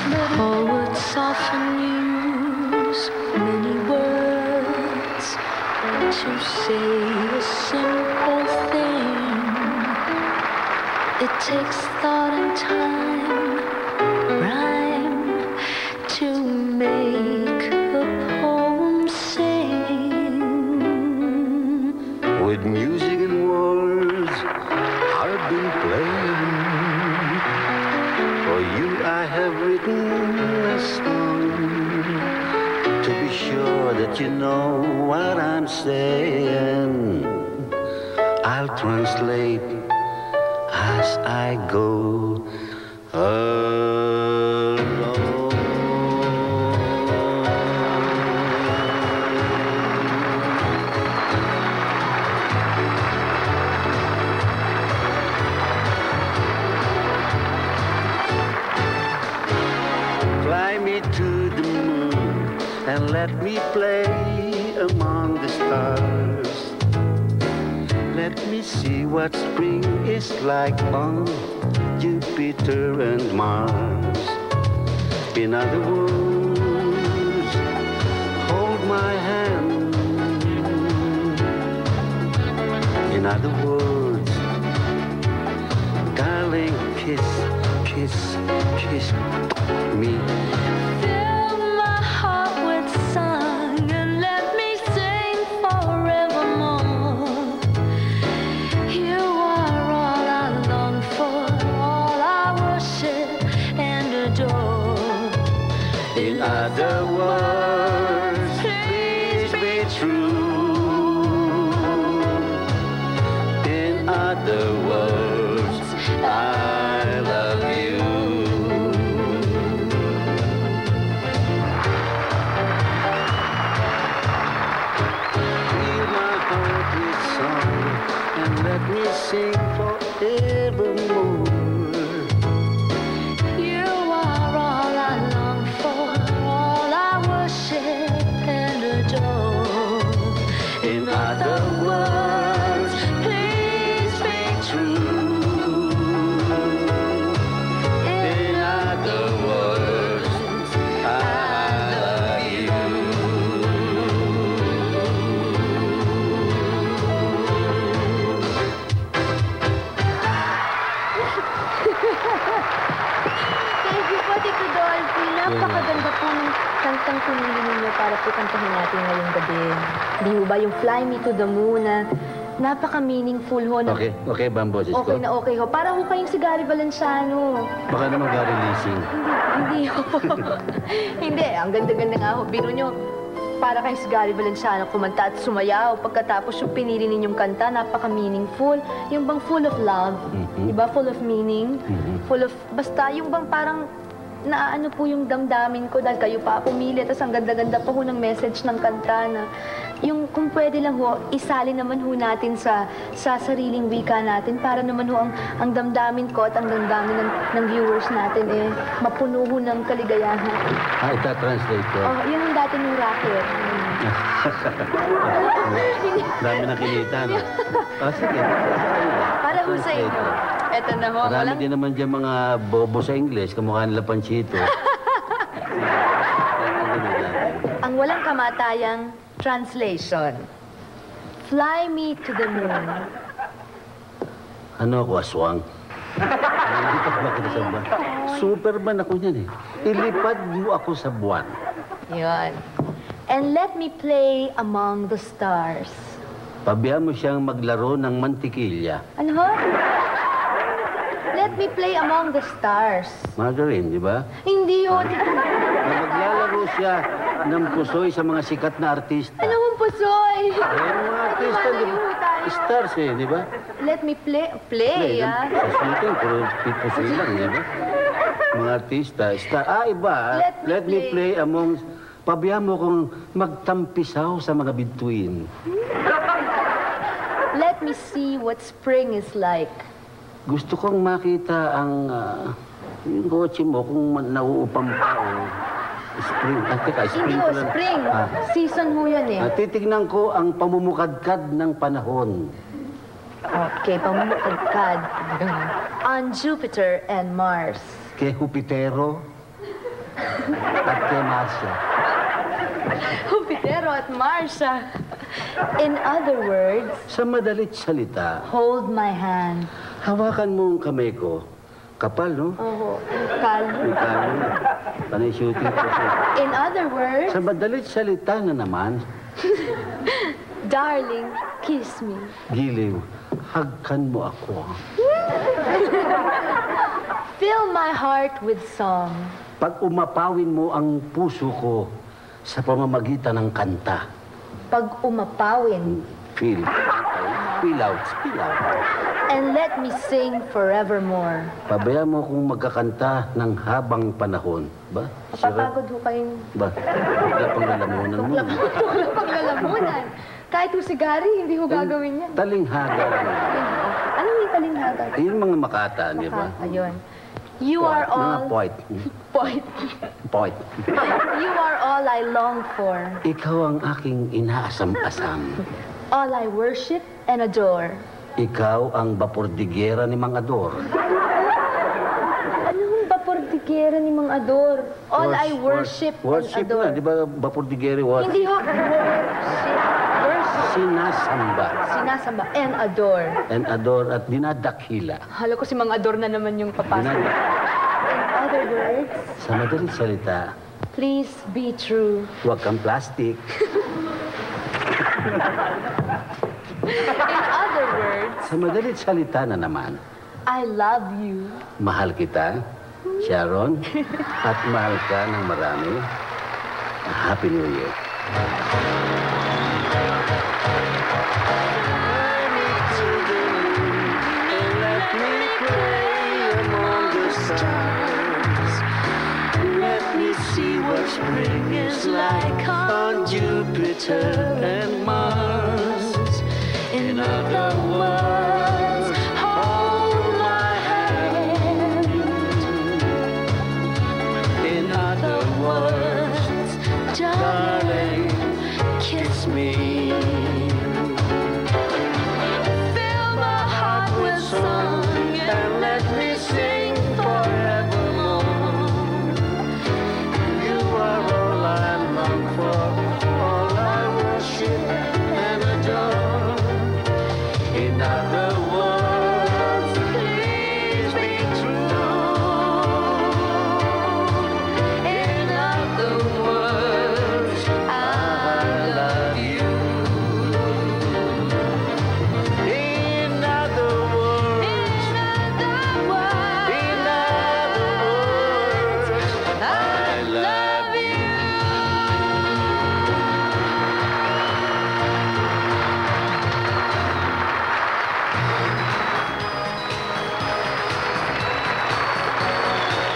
All would often use many words to say a simple thing. It takes thought and time, rhyme, to make a poem sing. With music and words I've been playing. For you I have written a song, to be sure that you know what I'm saying. I'll translate as I go along. Fly me to the moon and let me play among the stars. Let me see what spring is like on Jupiter and Mars. In other words, hold my hand. In other words, darling, kiss, kiss, kiss me. Fill my heart with song and let me sing forevermore. You are all I long for, all I worship and adore. In other words, please be true. In other words, I love you. Fill my heart with song and let me sing forevermore. You are all I long for, all I worship and adore. In other words, please be true. In other words, I love you. Thank you po, Tito Dolphy. Napakaganda po ng kantang pinili ninyo para po kantahin natin ngayong gabi. Di ho ba yung Fly Me to the Moon na napaka-meaningful ho. Na, Okay ba ang boses ko? okay na okay ho. Para ho kayong si Gary Valenciano. Baka naman ga-releasing. Hindi ho. Hindi, ang ganda-ganda nga ho. Biro nyo, para kayong si Gary Valenciano kumanta at sumayaw. Pagkatapos yung pinili ninyong kanta, napaka-meaningful. Yung bang full of love, diba? Full of meaning. Full of, basta yung bang parang naaano po yung damdamin ko dahil kayo pa pumili. Tapos ang ganda-ganda pa ho ng message ng kanta na yung kung pwede lang ho, isali naman ho natin sa sariling wika natin para naman ho ang damdamin ko at ang damdamin ng viewers natin mapuno ho ng kaligayahan. Ita-translate ko. Oh, yun ang dati ng racket. Dami na kinita, no? Sige. Para ho sa inyo. Eto na ho. Marami din naman dyan mga bobo sa English, kamukha nila Panchito. Ang walang kamatayang translation. Fly me to the moon. Ano ako, aswang? Hindi ka ba kita sa buwan? Superman ako niyan eh. Ilipad mo ako sa buwan. Yun. And let me play among the stars. Pabayaan mo siyang maglaro ng mantikilya. Ano ho? Let me play among the stars. Margarine, di ba? Hindi ho. Na maglalaro siya ng pusoy sa mga sikat na artista. Ano mong pusoy? Mga artista, di ba? Stars eh, di ba? Let me play. Play, ah. Sa shooting, puro pusoy lang, di ba? Mga artista. Iba. Let me play among... Pabayaan mo kong magtampisaw sa mga bituin. Let me see what spring is like. Gusto kong makita ang... yung kotse mo kung nauupang pa o... Spring. Spring Hindi ko ho, lang. spring. Season mo yan eh. Titignan ko ang pamumukadkad ng panahon. Okay, pamumukadkad. On Jupiter and Mars. Kay Jupitero. At kay Marcia. Jupitero at Marcia. In other words, Sa madalit salita, hold my hand. hawakan mo ang kamay ko. Kapal, no? Oo, kalmo. Ikaw, panay shooting ko. In other words, Sa madalit salita na naman, darling, kiss me. Giliw, hagkan mo ako. Fill my heart with song. Pag umapawin mo ang puso ko sa pamamagitan ng kanta, Pag umapawin. feel out, spill out. And let me sing forevermore. Pabayaan mo kung magkakanta ng habang panahon. Ba? Mapapagod ho kayong Ba? Bigla pang lalamunan mo. paglalamunan. Kahit ho si Gary, hindi ho gagawin yan. Talinghaga lang. Ano yung talinghaga? Yung mga makata, di ba? Ayun. You are Mga all... poet. Point. Poet. You are all I long for. Ikaw ang aking inaasam-asam. All I worship and adore. Ikaw ang bapordigera ni Mang Ador. Ano yung bapordigera ni Mang Ador? All I worship and Worship adore. na, di ba bapordigera worship? Hindi ho. Worship. Worship. Sinasamba. Sinasamba and adore. And adore at dinadakila. Hala ko si Mang Ador na naman yung papasok. In other words, Sa madaling salita, please be true. huwag kang plastic. In other words, Sa madaling salita na naman, I love you. mahal kita, Sharon, at mahal ka ng marami. Happy New Year. Let me see what spring is like on Jupiter and Mars. In other